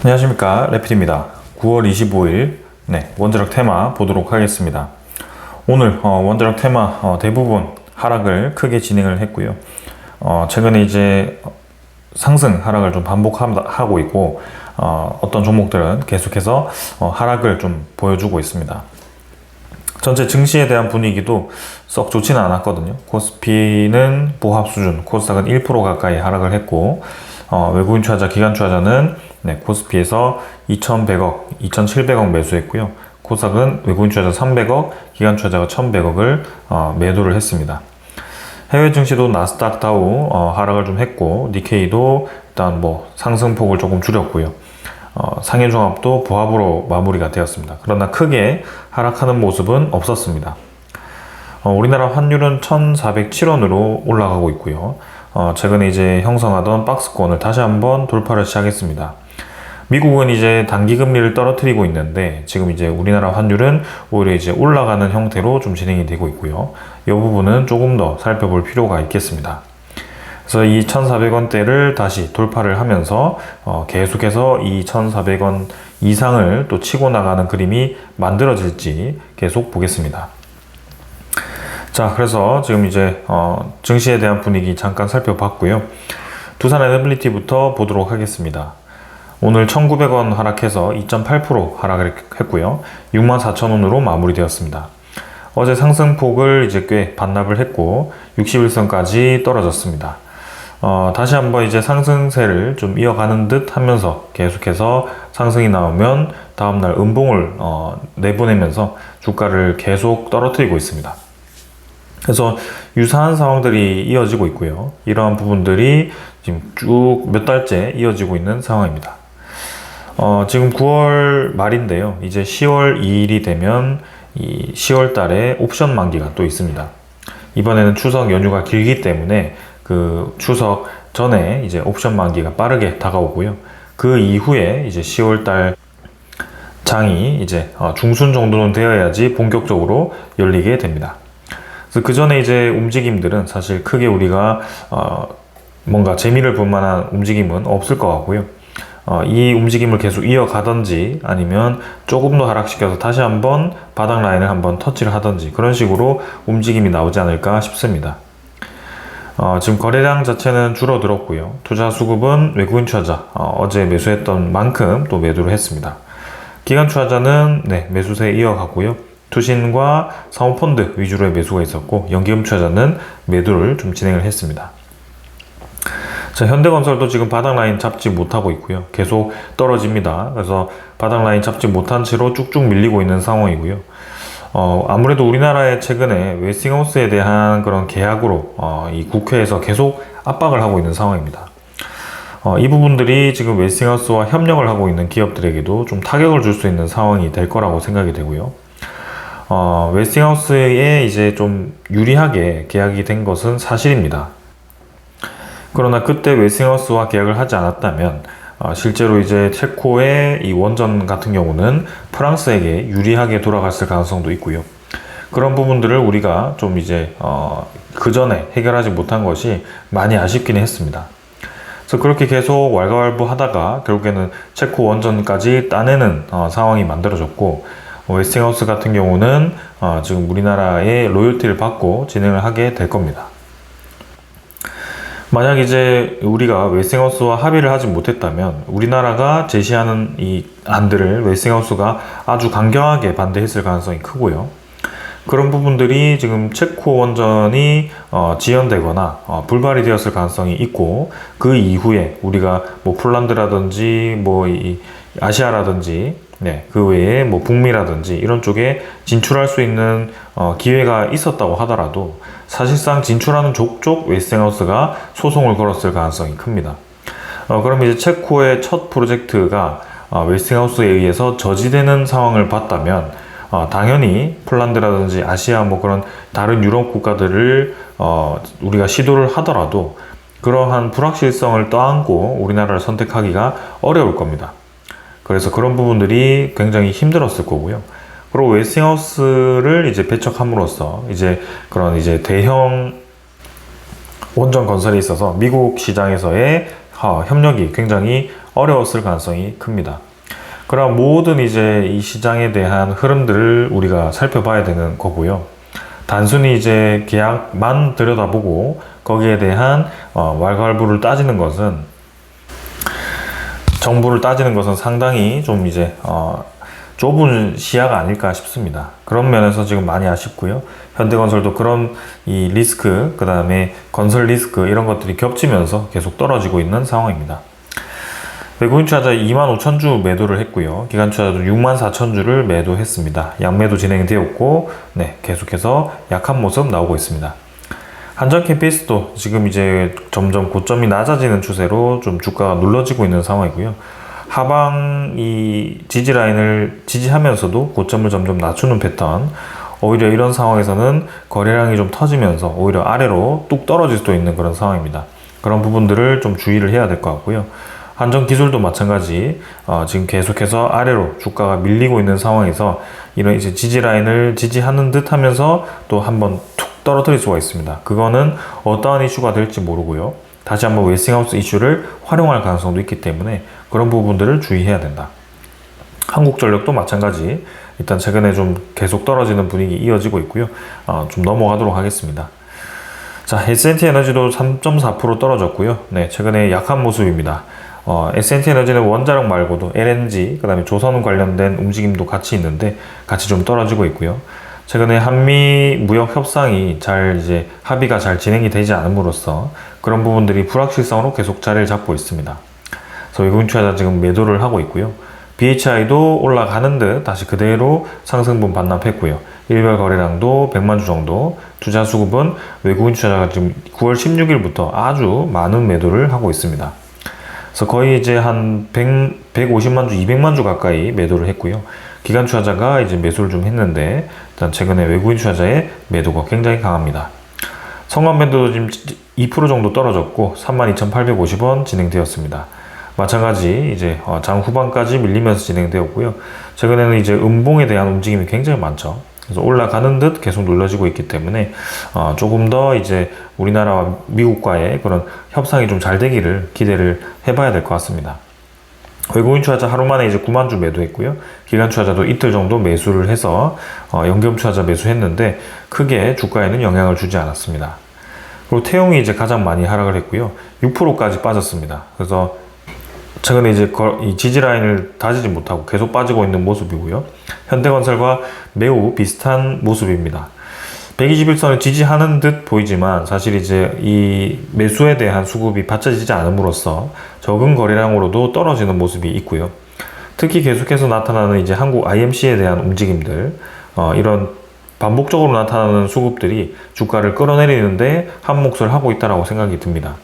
안녕하십니까, 레필입니다. 9월 25일 원자력 테마 보도록 하겠습니다. 오늘 원자력 테마 대부분 하락을 크게 진행을 했고요. 최근에 이제 상승 하락을 좀 반복하고 있고, 어떤 종목들은 계속해서 하락을 좀 보여주고 있습니다. 전체 증시에 대한 분위기도 썩 좋지는 않았거든요. 코스피는 보합 수준, 코스닥은 1% 가까이 하락을 했고, 외국인 투자자, 기관 투자자는 코스피에서 2,100억, 2,700억 매수했고요. 코스닥은 외국인 투자자 300억, 기관 투자자가 1,100억을 매도를 했습니다. 해외 증시도 나스닥 다우 하락을 좀 했고, 니케이도 일단 상승폭을 조금 줄였고요. 상해 종합도 보합으로 마무리가 되었습니다. 그러나 크게 하락하는 모습은 없었습니다. 우리나라 환율은 1,407원으로 올라가고 있고요. 최근에 이제 형성하던 박스권을 다시 한번 돌파를 시작했습니다. 미국은 이제 단기 금리를 떨어뜨리고 있는데, 지금 이제 우리나라 환율은 오히려 이제 올라가는 형태로 좀 진행이 되고 있고요. 이 부분은 조금 더 살펴볼 필요가 있겠습니다. 그래서 이 1,400원대를 다시 돌파를 하면서 계속해서 이 1,400원 이상을 또 치고 나가는 그림이 만들어질지 계속 보겠습니다. 자, 그래서 지금 이제 증시에 대한 분위기 잠깐 살펴봤고요. 두산 에너빌리티부터 보도록 하겠습니다. 오늘 1,900원 하락해서 2.8% 하락을 했고요. 64,000원으로 마무리되었습니다. 어제 상승폭을 이제 꽤 반납을 했고 61선까지 떨어졌습니다. 다시 한번 이제 상승세를 좀 이어가는 듯 하면서 계속해서 상승이 나오면 다음날 음봉을 내보내면서 주가를 계속 떨어뜨리고 있습니다. 그래서 유사한 상황들이 이어지고 있고요. 이러한 부분들이 지금 쭉 몇 달째 이어지고 있는 상황입니다. 지금 9월 말인데요. 이제 10월 2일이 되면 이 10월 달에 옵션 만기가 또 있습니다. 이번에는 추석 연휴가 길기 때문에 그 추석 전에 이제 옵션 만기가 빠르게 다가오고요. 그 이후에 이제 10월 달 장이 이제 중순 정도는 되어야지 본격적으로 열리게 됩니다. 그래서 그 전에 이제 움직임들은 사실 크게 우리가 뭔가 재미를 볼 만한 움직임은 없을 것 같고요. 이 움직임을 계속 이어가든지 아니면 조금 더 하락시켜서 다시 한번 바닥 라인을 한번 터치를 하든지 그런 식으로 움직임이 나오지 않을까 싶습니다. 지금 거래량 자체는 줄어들었고요. 투자 수급은 외국인 투자자 어제 매수했던 만큼 또 매도를 했습니다. 기관 투자자는 매수세 이어가고요. 투신과 사모펀드 위주로의 매수가 있었고, 연기금 투자자는 매도를 좀 진행을 했습니다. 자, 현대건설도 지금 바닥 라인 잡지 못하고 있고요. 계속 떨어집니다. 그래서 바닥 라인 잡지 못한 채로 쭉쭉 밀리고 있는 상황이고요. 아무래도 우리나라의 최근에 웨스팅하우스에 대한 그런 계약으로 이 국회에서 계속 압박을 하고 있는 상황입니다. 이 부분들이 지금 웨스팅하우스와 협력을 하고 있는 기업들에게도 좀 타격을 줄 수 있는 상황이 될 거라고 생각이 되고요. 웨스팅하우스에 이제 좀 유리하게 계약이 된 것은 사실입니다. 그러나 그때 웨스팅하우스와 계약을 하지 않았다면 실제로 이제 체코의 이 원전 같은 경우는 프랑스에게 유리하게 돌아갔을 가능성도 있고요. 그런 부분들을 우리가 좀 이제 그 전에 해결하지 못한 것이 많이 아쉽긴 했습니다. 그래서 그렇게 계속 왈가왈부하다가 결국에는 체코 원전까지 따내는 상황이 만들어졌고, 웨스팅하우스 같은 경우는 지금 우리나라의 로열티를 받고 진행을 하게 될 겁니다. 만약 이제 우리가 웨스팅하우스와 합의를 하지 못했다면 우리나라가 제시하는 이 안들을 웨스팅하우스가 아주 강경하게 반대했을 가능성이 크고요. 그런 부분들이 지금 체코 원전이 지연되거나 불발이 되었을 가능성이 있고, 그 이후에 우리가 폴란드라든지 이 아시아라든지 그 외에 북미라든지 이런 쪽에 진출할 수 있는 기회가 있었다고 하더라도 사실상 진출하는 족족 웨스팅하우스가 소송을 걸었을 가능성이 큽니다. 그럼 이제 체코의 첫 프로젝트가 웨스팅하우스에 의해서 저지되는 상황을 봤다면 당연히 폴란드라든지 아시아 그런 다른 유럽 국가들을 우리가 시도를 하더라도 그러한 불확실성을 떠안고 우리나라를 선택하기가 어려울 겁니다. 그래서 그런 부분들이 굉장히 힘들었을 거고요. 그리고 웨스팅하우스를 이제 배척함으로써 이제 그런 이제 대형 원전 건설에 있어서 미국 시장에서의 협력이 굉장히 어려웠을 가능성이 큽니다. 그럼 모든 이제 이 시장에 대한 흐름들을 우리가 살펴봐야 되는 거고요. 단순히 이제 계약만 들여다보고 거기에 대한 왈가왈부를 따지는 것은, 정보를 따지는 것은 상당히 좀 이제 좁은 시야가 아닐까 싶습니다. 그런 면에서 지금 많이 아쉽고요. 현대건설도 그런 이 리스크, 그 다음에 건설 리스크 이런 것들이 겹치면서 계속 떨어지고 있는 상황입니다. 외국인 투자자 25,000주 매도를 했고요. 기관 투자자도 64,000주를 매도했습니다. 양매도 진행되었고, 네, 계속해서 약한 모습 나오고 있습니다. 한전 캠피스도 지금 이제 점점 고점이 낮아지는 추세로 좀 주가가 눌러지고 있는 상황이고요. 하방 이 지지 라인을 지지하면서도 고점을 점점 낮추는 패턴, 오히려 이런 상황에서는 거래량이 좀 터지면서 오히려 아래로 뚝 떨어질 수도 있는 그런 상황입니다. 그런 부분들을 좀 주의를 해야 될 것 같고요. 한전기술도 마찬가지, 지금 계속해서 아래로 주가가 밀리고 있는 상황에서 이런 이제 지지 라인을 지지하는 듯 하면서 또 한번 툭 떨어뜨릴 수가 있습니다. 그거는 어떠한 이슈가 될지 모르고요. 다시 한번 웨스팅하우스 이슈를 활용할 가능성도 있기 때문에 그런 부분들을 주의해야 된다. 한국전력도 마찬가지, 일단 최근에 좀 계속 떨어지는 분위기 이어지고 있고요. 좀 넘어가도록 하겠습니다. 자, S&T 에너지도 3.4% 떨어졌고요. 네, 최근에 약한 모습입니다. S&T 에너지는 원자력 말고도 LNG, 그 다음에 조선 관련된 움직임도 같이 있는데 같이 좀 떨어지고 있고요. 최근에 한미 무역 협상이 이제 합의가 잘 진행이 되지 않음으로써 그런 부분들이 불확실성으로 계속 자리를 잡고 있습니다. 그래서 외국인 투자자 지금 매도를 하고 있고요. BHI도 올라가는 듯 다시 그대로 상승분 반납했고요. 일별 거래량도 100만 주 정도, 투자 수급은 외국인 투자자가 지금 9월 16일부터 아주 많은 매도를 하고 있습니다. 그래서 거의 이제 한 150만 주, 200만 주 가까이 매도를 했고요. 기관 투자자가 이제 매수를 좀 했는데, 일단 최근에 외국인 투자자의 매도가 굉장히 강합니다. 성광밴드도 지금 2% 정도 떨어졌고 32,850원 진행되었습니다. 마찬가지 이제 장 후반까지 밀리면서 진행되었고요. 최근에는 이제 음봉에 대한 움직임이 굉장히 많죠. 그래서 올라가는 듯 계속 눌러지고 있기 때문에 조금 더 이제 우리나라와 미국과의 그런 협상이 좀 잘 되기를 기대를 해봐야 될 것 같습니다. 외국인 투자자 하루 만에 이제 9만 주 매도했고요. 기관 투자자도 이틀 정도 매수를 해서 연기금 투자자 매수했는데 크게 주가에는 영향을 주지 않았습니다. 그리고 태용이 이제 가장 많이 하락을 했고요. 6%까지 빠졌습니다. 그래서 최근에 이제 이 지지 라인을 다지지 못하고 계속 빠지고 있는 모습이고요. 현대건설과 매우 비슷한 모습입니다. 121선을 지지하는 듯 보이지만 사실 이제 이 매수에 대한 수급이 받쳐지지 않음으로써 적은 거래량으로도 떨어지는 모습이 있고요. 특히 계속해서 나타나는 이제 한국 IMC에 대한 움직임들, 이런 반복적으로 나타나는 수급들이 주가를 끌어내리는데 한 몫을 하고 있다고 생각이 듭니다.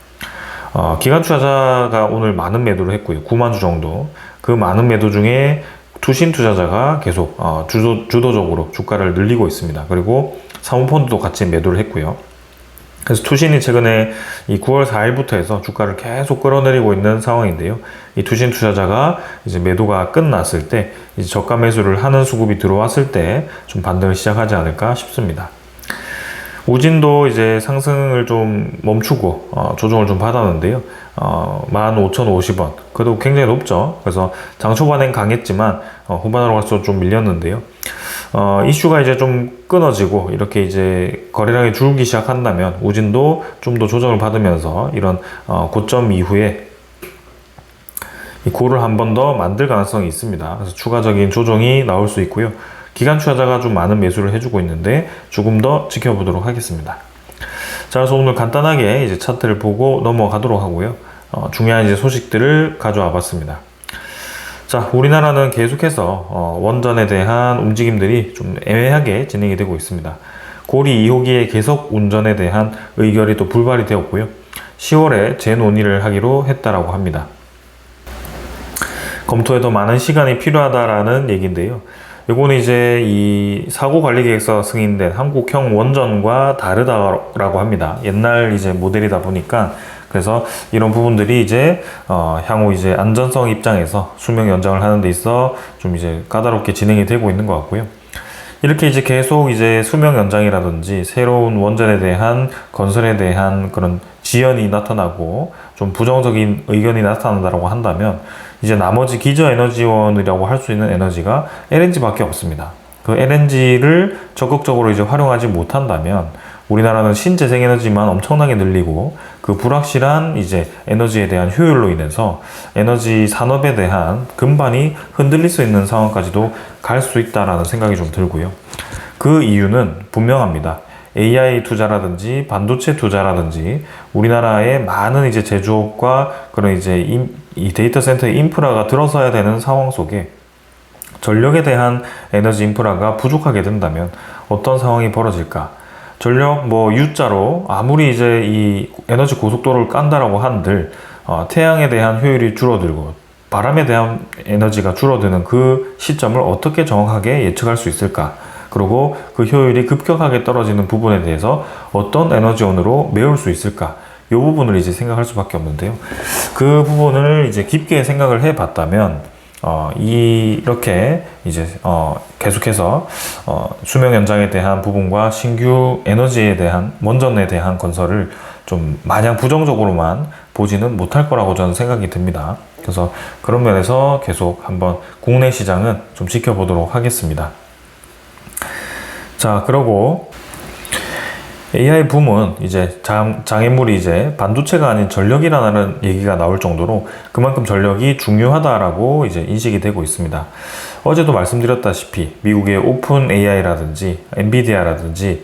기관 투자자가 오늘 많은 매도를 했고요. 9만 주 정도. 그 많은 매도 중에 투신 투자자가 계속 주도적으로 주가를 늘리고 있습니다. 그리고 사모펀드도 같이 매도를 했고요. 그래서 투신이 최근에 이 9월 4일부터 해서 주가를 계속 끌어내리고 있는 상황인데요. 이 투신 투자자가 이제 매도가 끝났을 때 이제 저가 매수를 하는 수급이 들어왔을 때 좀 반등을 시작하지 않을까 싶습니다. 우진도 이제 상승을 좀 멈추고 조정을 좀 받았는데요. 15,050원. 그래도 굉장히 높죠. 그래서 장 초반엔 강했지만 후반으로 갈수록 좀 밀렸는데요. 이슈가 이제 좀 끊어지고 이렇게 이제 거래량이 줄기 시작한다면 우진도 좀 더 조정을 받으면서 이런 고점 이후에 이 고를 한 번 더 만들 가능성이 있습니다. 그래서 추가적인 조정이 나올 수 있고요. 기관 투자자가 좀 많은 매수를 해주고 있는데 조금 더 지켜보도록 하겠습니다. 자, 그래서 오늘 간단하게 이제 차트를 보고 넘어가도록 하고요. 중요한 이제 소식들을 가져와 봤습니다. 자, 우리나라는 계속해서 원전에 대한 움직임들이 좀 애매하게 진행이 되고 있습니다. 고리 2호기의 계속 운전에 대한 의결이 또 불발이 되었고요. 10월에 재논의를 하기로 했다라고 합니다. 검토에 더 많은 시간이 필요하다라는 얘기인데요. 이거는 이제 이 사고관리계획서 승인된 한국형 원전과 다르다라고 합니다. 옛날 이제 모델이다 보니까 그래서 이런 부분들이 이제 향후 이제 안전성 입장에서 수명 연장을 하는 데 있어 좀 이제 까다롭게 진행이 되고 있는 것 같고요. 이렇게 이제 계속 이제 수명 연장이라든지 새로운 원전에 대한 건설에 대한 그런 지연이 나타나고 좀 부정적인 의견이 나타난다고 한다면 이제 나머지 기저 에너지원이라고 할 수 있는 에너지가 LNG밖에 없습니다. 그 LNG를 적극적으로 이제 활용하지 못한다면 우리나라는 신재생 에너지만 엄청나게 늘리고 그 불확실한 이제 에너지에 대한 효율로 인해서 에너지 산업에 대한 근반이 흔들릴 수 있는 상황까지도 갈 수 있다라는 생각이 좀 들고요. 그 이유는 분명합니다. AI 투자라든지 반도체 투자라든지 우리나라의 많은 이제 제조업과 그런 이제 이 데이터 센터의 인프라가 들어서야 되는 상황 속에 전력에 대한 에너지 인프라가 부족하게 된다면 어떤 상황이 벌어질까? 전력 U자로 아무리 이제 이 에너지 고속도로를 깐다라고 한들 태양에 대한 효율이 줄어들고 바람에 대한 에너지가 줄어드는 그 시점을 어떻게 정확하게 예측할 수 있을까? 그리고 그 효율이 급격하게 떨어지는 부분에 대해서 어떤 에너지원으로 메울 수 있을까? 이 부분을 이제 생각할 수밖에 없는데요. 그 부분을 이제 깊게 생각을 해 봤다면 이렇게 이제 계속해서 수명 연장에 대한 부분과 신규 에너지에 대한 원전에 대한 건설을 좀 마냥 부정적으로만 보지는 못할 거라고 저는 생각이 듭니다. 그래서 그런 면에서 계속 한번 국내 시장은 좀 지켜보도록 하겠습니다. 자, 그러고 AI 붐은 이제 장애물이 이제 반도체가 아닌 전력이라는 얘기가 나올 정도로 그만큼 전력이 중요하다라고 이제 인식이 되고 있습니다. 어제도 말씀드렸다시피 미국의 오픈 AI라든지 엔비디아라든지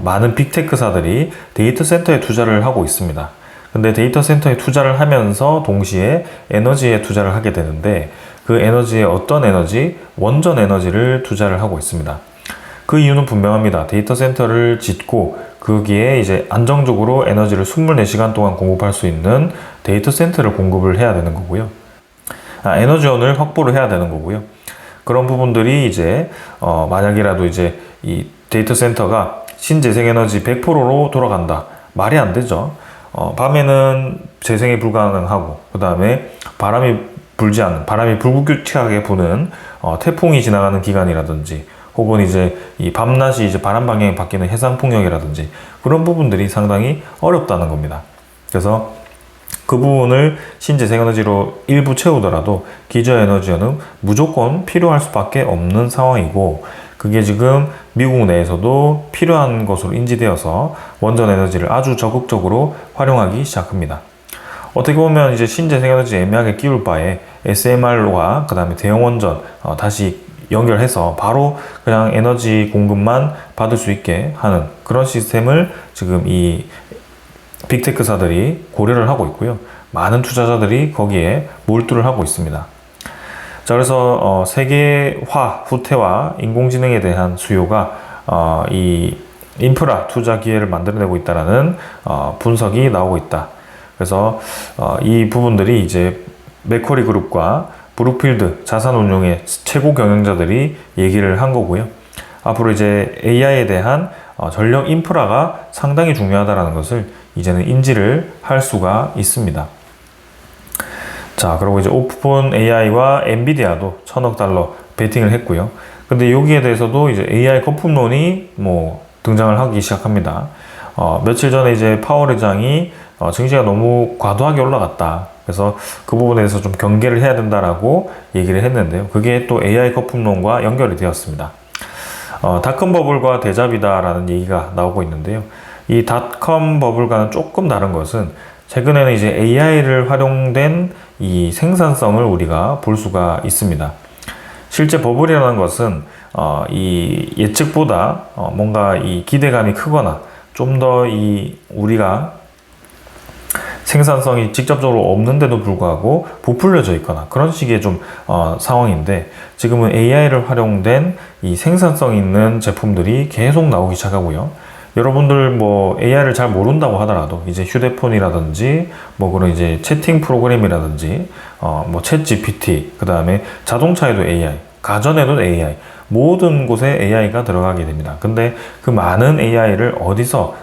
많은 빅테크사들이 데이터 센터에 투자를 하고 있습니다. 근데 데이터 센터에 투자를 하면서 동시에 에너지에 투자를 하게 되는데 그 에너지의 어떤 에너지? 원전 에너지를 투자를 하고 있습니다. 그 이유는 분명합니다. 데이터 센터를 짓고 거기에 이제 안정적으로 에너지를 24시간 동안 공급할 수 있는 데이터 센터를 공급을 해야 되는 거고요. 에너지원을 확보를 해야 되는 거고요. 그런 부분들이 이제 만약이라도 이제 이 데이터 센터가 신재생에너지 100%로 돌아간다. 말이 안 되죠. 밤에는 재생이 불가능하고 그 다음에 바람이 불규칙하게 부는 태풍이 지나가는 기간이라든지 혹은 이제 이 밤낮이 이제 바람 방향이 바뀌는 해상 풍력이라든지 그런 부분들이 상당히 어렵다는 겁니다. 그래서 그 부분을 신재생에너지로 일부 채우더라도 기저에너지원은 무조건 필요할 수밖에 없는 상황이고 그게 지금 미국 내에서도 필요한 것으로 인지되어서 원전 에너지를 아주 적극적으로 활용하기 시작합니다. 어떻게 보면 이제 신재생에너지 애매하게 끼울 바에 SMR과 그 다음에 대형 원전 다시 연결해서 바로 그냥 에너지 공급만 받을 수 있게 하는 그런 시스템을 지금 이 빅테크사들이 고려를 하고 있고요. 많은 투자자들이 거기에 몰두를 하고 있습니다. 자, 그래서 세계화 후퇴와 인공지능에 대한 수요가 이 인프라 투자 기회를 만들어내고 있다라는 분석이 나오고 있다. 그래서 이 부분들이 이제 맥쿼리 그룹과 브룩필드 자산운용의 최고 경영자들이 얘기를 한 거고요. 앞으로 이제 AI에 대한 전력 인프라가 상당히 중요하다는 것을 이제는 인지를 할 수가 있습니다. 자, 그리고 이제 오픈 AI와 엔비디아도 1000억 달러 베팅을 했고요. 근데 여기에 대해서도 이제 AI 거품론이 등장을 하기 시작합니다. 며칠 전에 이제 파월 의장이 증시가 너무 과도하게 올라갔다. 그래서 그 부분에 대해서 좀 경계를 해야 된다라고 얘기를 했는데요. 그게 또 AI 거품론과 연결이 되었습니다. 닷컴 버블과 대잡이다라는 얘기가 나오고 있는데요. 이 닷컴 버블과는 조금 다른 것은 최근에는 이제 AI를 활용된 이 생산성을 우리가 볼 수가 있습니다. 실제 버블이라는 것은 이 예측보다 뭔가 이 기대감이 크거나 좀 더 이 우리가 생산성이 직접적으로 없는데도 불구하고 부풀려져 있거나 그런 식의 좀 상황인데 지금은 AI를 활용된 이 생산성 있는 제품들이 계속 나오기 시작하고요. 여러분들 AI를 잘 모른다고 하더라도 이제 휴대폰이라든지 그런 이제 채팅 프로그램이라든지 챗 GPT 그 다음에 자동차에도 AI, 가전에도 AI 모든 곳에 AI가 들어가게 됩니다. 근데 그 많은 AI를 어디서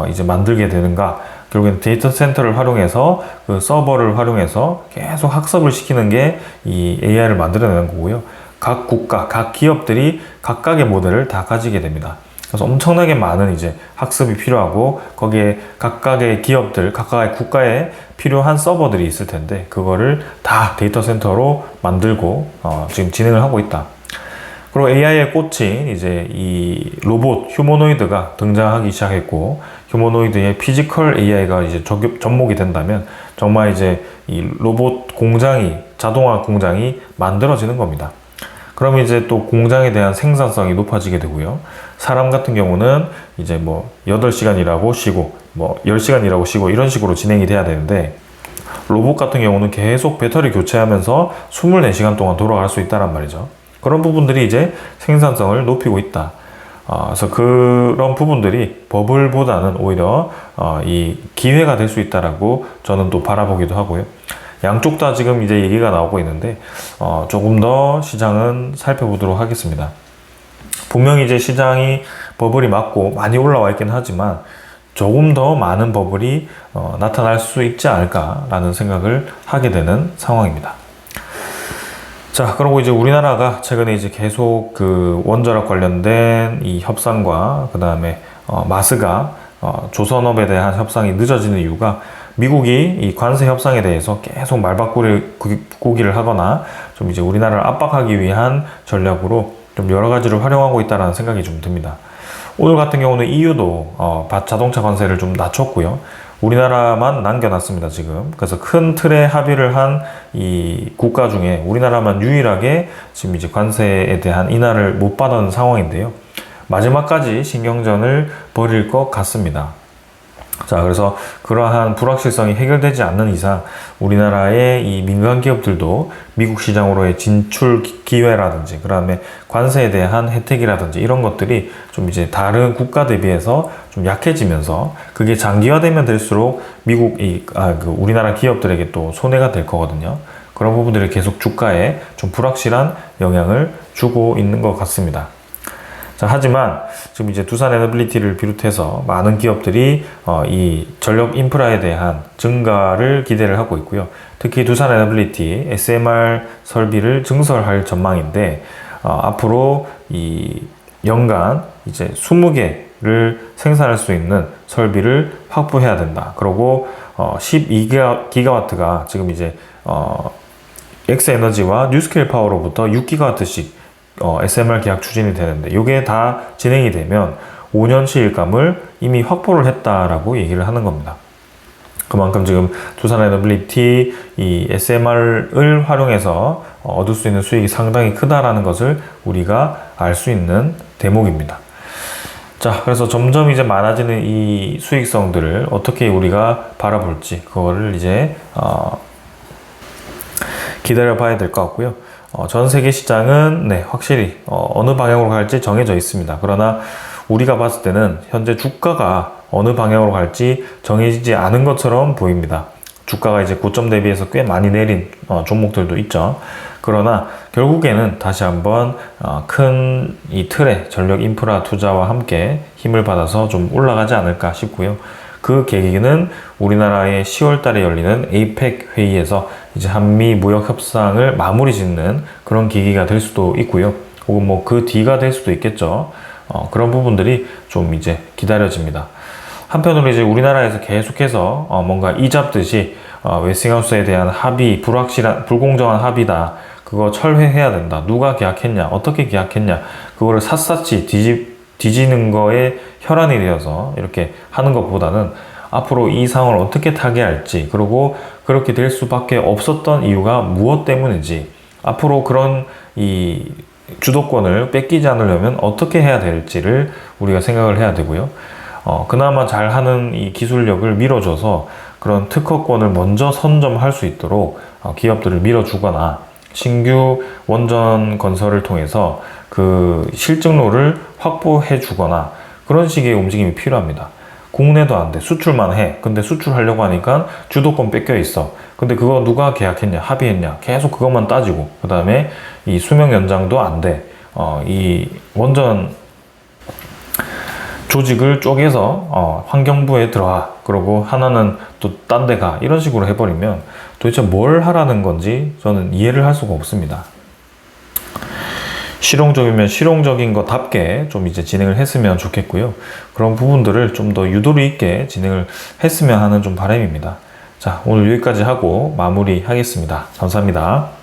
이제 만들게 되는가? 결국엔 데이터 센터를 활용해서 그 서버를 활용해서 계속 학습을 시키는 게 이 AI를 만들어내는 거고요. 각 국가, 각 기업들이 각각의 모델을 다 가지게 됩니다. 그래서 엄청나게 많은 이제 학습이 필요하고 거기에 각각의 기업들, 각각의 국가에 필요한 서버들이 있을 텐데 그거를 다 데이터 센터로 만들고 지금 진행을 하고 있다. 그리고 AI에 꽂힌 이제 이 로봇 휴머노이드가 등장하기 시작했고 휴머노이드의 피지컬 AI가 이제 접목이 된다면 정말 이제 이 로봇 공장이 자동화 공장이 만들어지는 겁니다. 그럼 이제 또 공장에 대한 생산성이 높아지게 되고요. 사람 같은 경우는 이제 뭐 8시간 일하고 쉬고 뭐 10시간 일하고 쉬고 이런 식으로 진행이 돼야 되는데 로봇 같은 경우는 계속 배터리 교체하면서 24시간 동안 돌아갈 수 있다란 말이죠. 그런 부분들이 이제 생산성을 높이고 있다. 그래서 그런 부분들이 버블보다는 오히려 이 기회가 될 수 있다라고 저는 또 바라보기도 하고요. 양쪽 다 지금 이제 얘기가 나오고 있는데 조금 더 시장은 살펴보도록 하겠습니다. 분명히 이제 시장이 버블이 맞고 많이 올라와 있긴 하지만 조금 더 많은 버블이 나타날 수 있지 않을까라는 생각을 하게 되는 상황입니다. 자, 그리고 이제 우리나라가 최근에 이제 계속 그 원자력 관련된 이 협상과 그 다음에 마스가 조선업에 대한 협상이 늦어지는 이유가 미국이 이 관세 협상에 대해서 계속 말바꾸기를 하거나 좀 이제 우리나라를 압박하기 위한 전략으로 좀 여러 가지를 활용하고 있다는 생각이 좀 듭니다. 오늘 같은 경우는 EU도 자동차 관세를 좀 낮췄고요. 우리나라만 남겨놨습니다, 지금. 그래서 큰 틀에 합의를 한 이 국가 중에 우리나라만 유일하게 지금 이제 관세에 대한 인하를 못 받은 상황인데요. 마지막까지 신경전을 벌일 것 같습니다. 자, 그래서 그러한 불확실성이 해결되지 않는 이상 우리나라의 이 민간 기업들도 미국 시장으로의 진출 기회라든지 그다음에 관세에 대한 혜택이라든지 이런 것들이 좀 이제 다른 국가 대비해서 좀 약해지면서 그게 장기화되면 될수록 우리나라 기업들에게 또 손해가 될 거거든요. 그런 부분들이 계속 주가에 좀 불확실한 영향을 주고 있는 것 같습니다. 자, 하지만 지금 이제 두산 에너빌리티를 비롯해서 많은 기업들이 이 전력 인프라에 대한 증가를 기대를 하고 있고요. 특히 두산 에너빌리티 SMR 설비를 증설할 전망인데 앞으로 이 연간 이제 20개를 생산할 수 있는 설비를 확보해야 된다. 그리고 12기가와트가 지금 이제 엑스에너지와 뉴스케일 파워로부터 6기가와트씩 SMR 계약 추진이 되는데 이게 다 진행이 되면 5년치 일감을 이미 확보를 했다라고 얘기를 하는 겁니다. 그만큼 지금 두산 에너빌리티 이 SMR을 활용해서 얻을 수 있는 수익이 상당히 크다라는 것을 우리가 알 수 있는 대목입니다. 자, 그래서 점점 이제 많아지는 이 수익성들을 어떻게 우리가 바라볼지 그거를 이제 기다려 봐야 될 것 같고요. 전 세계 시장은 확실히 어느 방향으로 갈지 정해져 있습니다. 그러나 우리가 봤을 때는 현재 주가가 어느 방향으로 갈지 정해지지 않은 것처럼 보입니다. 주가가 이제 고점 대비해서 꽤 많이 내린 종목들도 있죠. 그러나 결국에는 다시 한번 큰 이 틀의 전력 인프라 투자와 함께 힘을 받아서 좀 올라가지 않을까 싶고요. 그 계기는 우리나라의 10월 달에 열리는 APEC 회의에서 이제 한미 무역 협상을 마무리 짓는 그런 계기가 될 수도 있고요. 혹은 뭐 그 뒤가 될 수도 있겠죠. 그런 부분들이 좀 이제 기다려집니다. 한편으로 이제 우리나라에서 계속해서 뭔가 이잡듯이 웨스팅하우스에 대한 합의, 불공정한 합의다. 그거 철회해야 된다. 누가 계약했냐, 어떻게 계약했냐, 그거를 샅샅이 뒤지는 거에 혈안이 되어서 이렇게 하는 것보다는 앞으로 이 상황을 어떻게 타개할지, 그리고 그렇게 될 수밖에 없었던 이유가 무엇 때문인지, 앞으로 그런 이 주도권을 뺏기지 않으려면 어떻게 해야 될지를 우리가 생각을 해야 되고요. 그나마 잘하는 이 기술력을 밀어줘서 그런 특허권을 먼저 선점할 수 있도록 기업들을 밀어주거나 신규 원전 건설을 통해서 그 실증로를 확보해 주거나 그런 식의 움직임이 필요합니다. 국내도 안 돼. 수출만 해. 근데 수출하려고 하니까 주도권 뺏겨 있어. 근데 그거 누가 계약했냐, 합의했냐, 계속 그것만 따지고, 그 다음에 이 수명 연장도 안 돼. 이 원전 조직을 쪼개서 환경부에 들어와. 그러고 하나는 또 딴 데 가. 이런 식으로 해버리면 도대체 뭘 하라는 건지 저는 이해를 할 수가 없습니다. 실용적이면 실용적인 것답게 좀 이제 진행을 했으면 좋겠고요. 그런 부분들을 좀 더 유도리 있게 진행을 했으면 하는 좀 바람입니다. 자, 오늘 여기까지 하고 마무리 하겠습니다. 감사합니다.